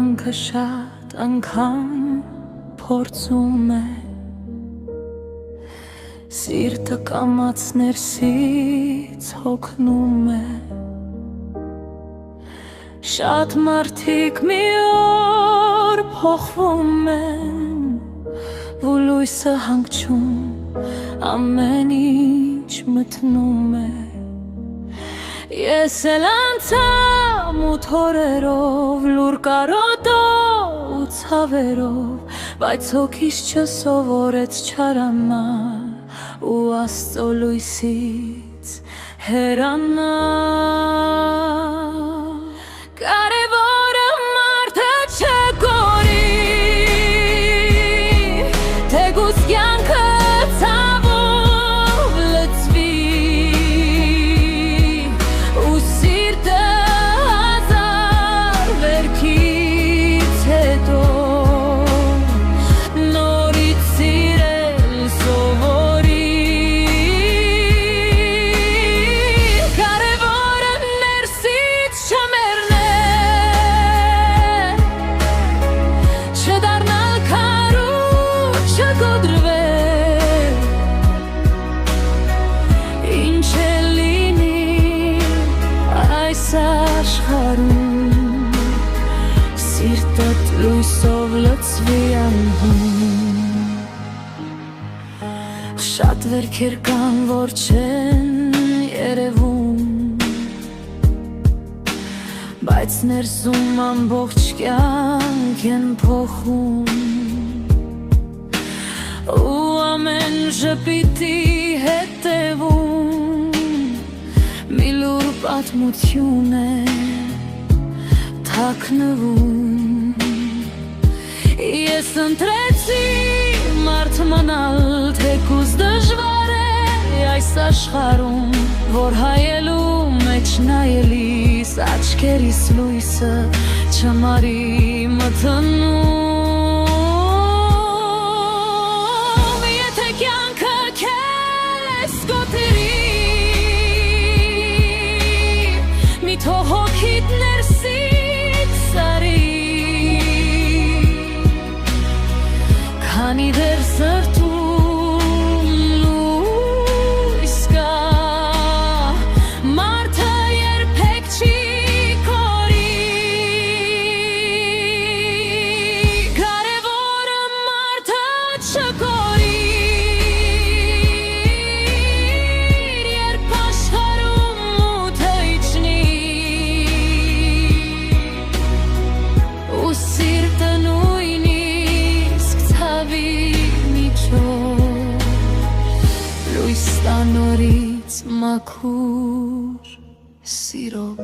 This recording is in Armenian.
կյանքը շատ անգամ փորձում է Սիրտը կամաց ներսից հոգնում է Շատ մարդիկ մի օր փոխվում են Ու լույսը հանգչում ամեն ինչ մթնում է Ես էլ անցամ ութ օրերով լուր կարոտով ու ցավերով Բայց հոգիս չսովորեց չարանալ ու Աստծո լույսից հեռանալ Կարևորը մարդը չկորի Թեկուզ կյանքը ցավով լցվի Ու սիրտը հազար վերքից հետո Նորից սիրել սովորի Կարևորը ներսից չմեռնել Չդառնալ քար ու չկոտրվել Ինչ էլ լինի այս աշխարհում Սիրտդ լույսով լցվի անհուն Շատ վերքեր կան, որ չեն երևում Բայց ներսում ամբողջ կյանք են փոխում Ու ամեն ժպիտի հետևում Մի լուր պատմություն է թաքնվում Ես ընտրեցի մարդ մնալ թեկուզ դժվար է այս աշխարհում Որ հայելու մեջ նայելիս աչքերիս լույսը չմարի մթնում Եթե կյանքը քեզ կոտրի Մի թող հոգիդ ներսից սարի Քանի դեռ սրտում լույս կա Մարդը երբեք չի կորի Կարևորը մարդը չկորի Երբ աշխարհում մութը իջնի Ու սիրտը նույնիսկ ցավի միջով Լույս տա նորից մաքուր սիրով